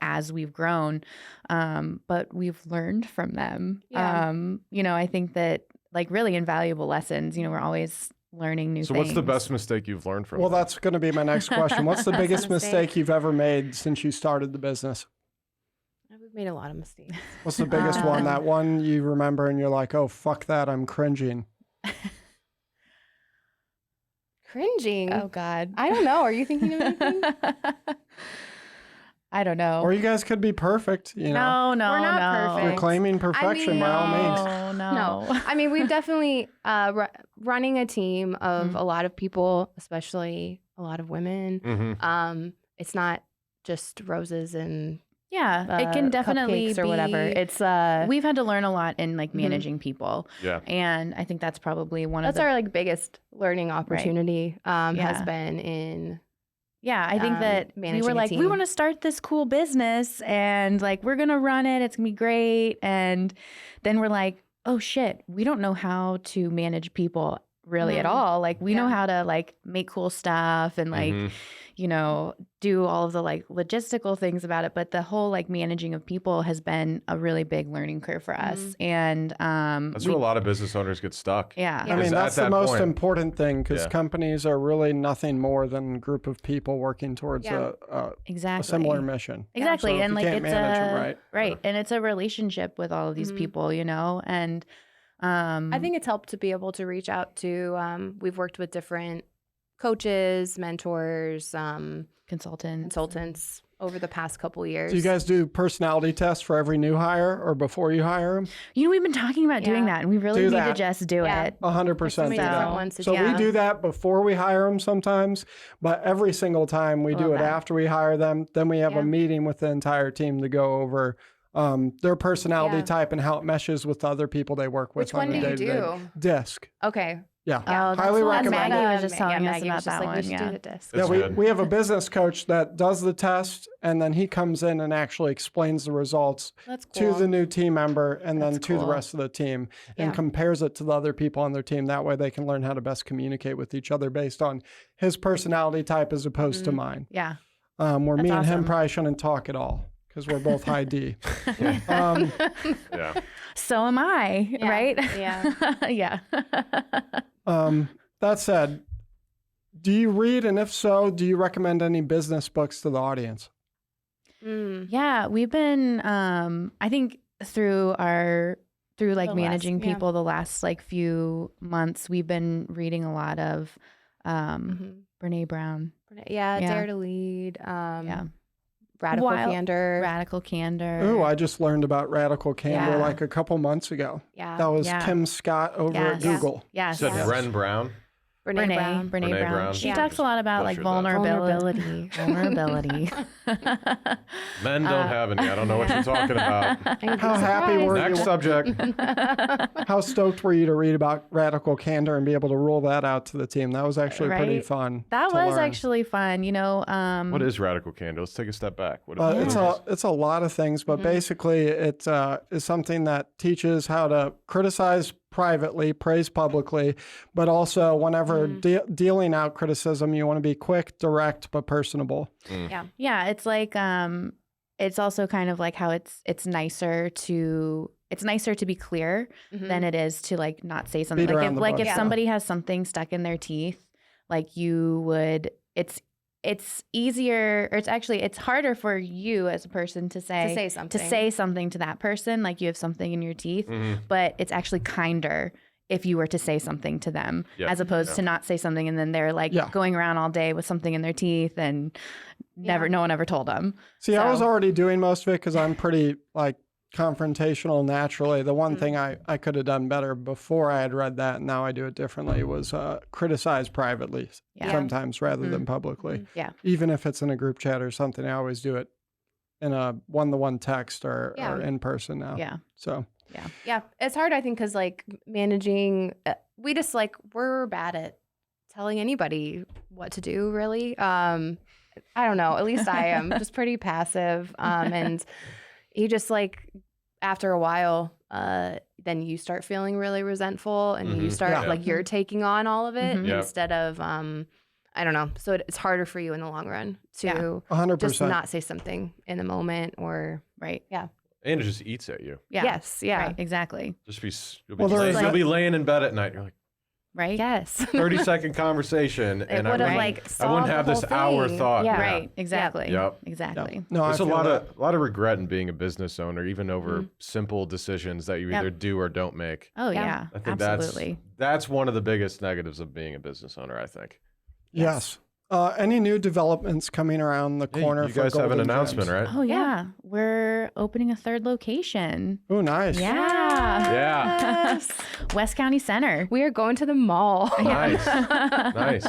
as we've grown, but we've learned from them. You know, I think that like really invaluable lessons, you know, we're always learning new things. So what's the best mistake you've learned from Well, them? that's going to be my next question. What's the biggest mistake you've ever made since you started the business? We've made a lot of mistakes. What's the biggest one? That one you remember and you're like, oh, fuck that, I'm cringing. Cringing? Oh God. I don't know. Are you thinking of anything? I don't know. Or you guys could be perfect, you know. No, We're not If perfect. you're claiming perfection by all means. No. I mean, we've definitely running a team of a lot of people, especially a lot of women. Mm-hmm. It's not just roses and Yeah, it can definitely cupcakes or be whatever. It's we've had to learn a lot in like managing people. Yeah. And I think that's probably one of that's the our like biggest learning opportunity has Yeah. been in I think that we managing were a like, we team. want to start this cool business and like we're gonna run it. It's gonna be great. And then we're like, oh shit, we don't know how to manage people really at all. Like we know how to like make cool stuff and like you know, do all of the like logistical things about it. But the whole like managing of people has been a really big learning curve for us. And That's where a lot of business owners get stuck. Yeah. I mean, that's the most important thing because Yeah. companies are really nothing more than a group of people working towards a Exactly. similar mission. Exactly. So if and you like can't it's manage them right. And it's a relationship with all of these people, you know, and I think it's helped to be able to reach out to we've worked with different coaches, mentors, consultants over the past couple years. Do you guys do personality tests for every new hire or before you hire them? You know, we've been talking about doing that and we really Do need to that. just do it. 100% do many that. different ones to So do. we do that before we hire them sometimes, but every single time we do it after we hire them. Then we have a meeting with the entire team to go over their personality type and how it meshes with the other people they work with Which on one a do you day-to-day. do? DISC. Okay. Yeah, Oh, highly that's recommend Maggie it. was just telling us Maggie about was just that like, one. we should Yeah. do the disc. It's Yeah, good. we have a business coach that does the test and then he comes in and actually explains the results That's to cool. the new team member and then That's to the cool. rest of the team and Yeah. compares it to the other people on their team. That way they can learn how to best communicate with each other based on his personality type as opposed to mine. Yeah. Where That's me and him awesome. probably shouldn't talk at all because we're both high D. Yeah. So am I, Yeah. right? Yeah. Yeah. That said, do you read? And if so, do you recommend any business books to the audience? Yeah, we've been I think through like managing people the last like few months, we've been reading a lot of Brene Brown. Yeah, Yeah. Dare to Lead. Yeah. Radical Candor. Radical Candor. Oh, I just learned about Radical Candor Yeah. like a couple months ago. Yeah. That was Yeah. Kim Scott over at Yes. Google. Yes. You said Bren Brown. Brene Brown. Brene Brene Brown. Brown. She Yeah. talks a lot about like Butchered that. vulnerability. Vulnerability. Men don't have any. I don't know what you're talking about. How happy were Next you? subject. How stoked were you to read about Radical Candor and be able to roll that out to the team? That was actually pretty Right? fun. That to was learn. actually fun. You know, What is radical candor? Let's take a step back. What is It's a lot of things, but basically it is something that teaches how to criticize privately, praise publicly, but also whenever dealing out criticism, you want to be quick, direct, but personable. yeah, it's like it's also kind of like how it's nicer to be clear than it is to like not say something. Beat around the Like bush, if yeah. somebody has something stuck in their teeth, like you would it's easier, or it's harder for you as a person to say something to that person, like you have something in your teeth, but it's actually kinder if you were to say something to them as opposed to not say something and then they're like going around all day with something in their teeth and no one ever told them. See, I was already doing most of it because I'm pretty like confrontational naturally. The one thing I could have done better before I had read that, and now I do it differently, was criticize privately sometimes rather than publicly. Yeah. Even if it's in a group chat or something, I always do it in a one-to-one text or in person now. Yeah. So Yeah, it's hard, I think, because like managing, we just like we're bad at telling anybody what to do. Really, I don't know. At least I am just pretty passive, and you just like after a while, then you start feeling really resentful and you start Yeah. like you're taking on all of it Yep. instead of I don't know. So it's harder for you in the long run to 100%. just not say something in the moment or Right. And it just eats at you. Yeah. yes, yeah. Right. Exactly. Just be you'll Well, there's you'll be laying in bed at night. You're like Right. Yes. 30-second conversation, It and would have Right. like I wouldn't solved have the this whole hour thing. thought. Yeah. Right. Exactly. Yep. Exactly. No, There's I a feel lot that. of regret in being a business owner, even over simple decisions that you Yep. either do or don't make. Oh Yeah. yeah. I think Absolutely. that's one of the biggest negatives of being a business owner, I think. Yes. Any new developments coming around the corner? you guys have an announcement, right? Oh yeah. We're opening a third location. Oh, nice. Yeah. Yeah. Yes. West County Center. We are going to the mall. Nice. Nice.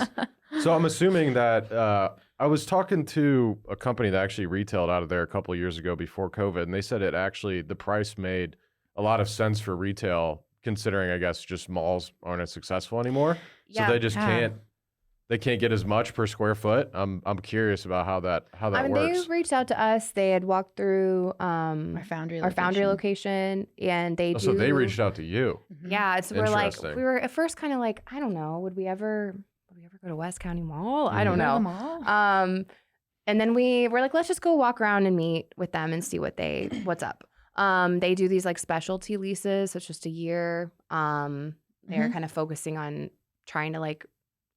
So I'm assuming that I was talking to a company that actually retailed out of there a couple of years ago before COVID, and they said the price made a lot of sense for retail, considering I guess just malls aren't as successful anymore. Yeah. So they just Yeah. can't get as much per square foot. I'm curious about how that I mean, works. they reached out to us. They had walked through Our foundry. our foundry location, and they Oh, do. so they reached out to you. Yeah, it's we're like Interesting. we were at first kind of like I don't know, would we ever go to West County Mall? I don't know. And then we were like, let's just go walk around and meet with them and see what's up. They do these like specialty leases, so it's just a year. They're kind of focusing on trying to like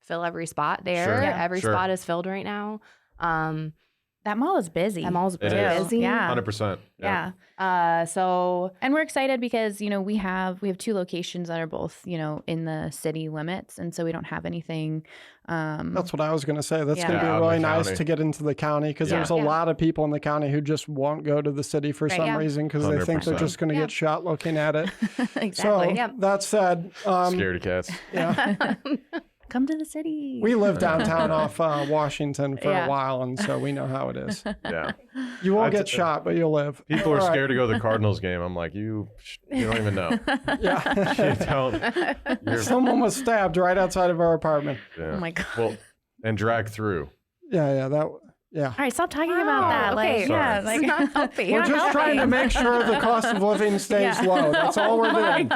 fill every spot there. Sure. Yeah. Every Sure. spot is filled right now. That mall is busy. That mall's It is. busy. Yeah. 100%. Yeah. So And we're excited because, we have 2 locations that are both, in the city limits. And so we don't have anything. That's what I was going to say. That's Yeah. going to Yeah, be out in really the nice county. to get into the county because Yeah. there's a Yeah. lot of people in the county who just won't go to the city for Right. some Yeah. reason because they think they're 100%. just going to Yeah. get shot looking at it. Exactly. So Yep. that said, Scaredy cats. yeah, Come to the city. we lived downtown off Washington for Yeah. a while, and so we know how it is. Yeah. You won't That's- get shot, but you'll live. People are All right. scared to go to the Cardinals game. I'm like, you don't even know. Yeah. You don't. You're, Someone was stabbed right outside of our apartment. yeah. Oh my God. Well, and dragged through. Yeah. All right, stop talking about that. okay. Like, yeah, Sorry. like It's not healthy. We're not just trying to helping. make sure the cost of living stays Yeah. low. That's all we're doing.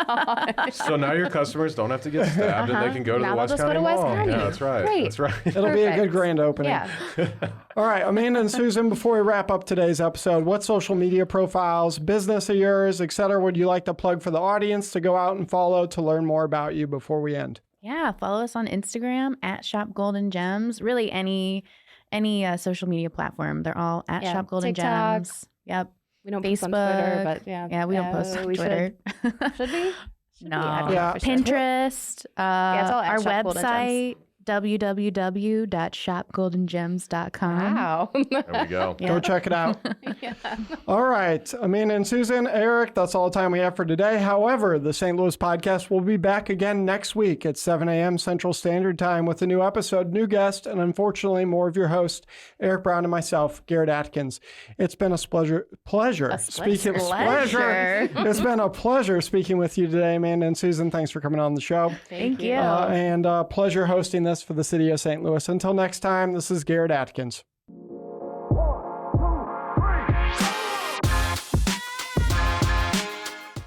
So now your customers don't have to get stabbed and they can go to Now the they'll West just go County to West Mall. County. Yeah, that's right. Great. That's right. It'll be a good Perfect. grand opening. Yeah. All right, Amanda and Susan, before we wrap up today's episode, what social media profiles, business of yours, et cetera, would you like to plug for the audience to go out and follow to learn more about you before we end? Yeah, follow us on Instagram at Shop Golden Gems. Really, any social media platform, they're all at Yeah, Shop Golden TikTok. Gems. Yep. We don't post on Twitter, Facebook. but yeah. Yeah, we don't post on we Twitter. Should we? Should No. we? I don't know Yeah. if we should. Pinterest. it's all at our Shop Golden website www.shopgoldengems.com. Wow. There we go. Go check it out. Yeah. All right, Amanda and Susan, Eric, that's all the time we have for today. However, the St. Louis podcast will be back again next week at 7 a.m. Central Standard Time with a new episode, new guest, and unfortunately more of your host, Eric Brown, and myself, Garrett Atkins. It's been a pleasure. Speaking of pleasure, it's been a pleasure speaking with you today, Amanda and Susan. Thanks for coming on the show. Thank you. And pleasure hosting this for the city of St. Louis. Until next time, this is Garrett Atkins.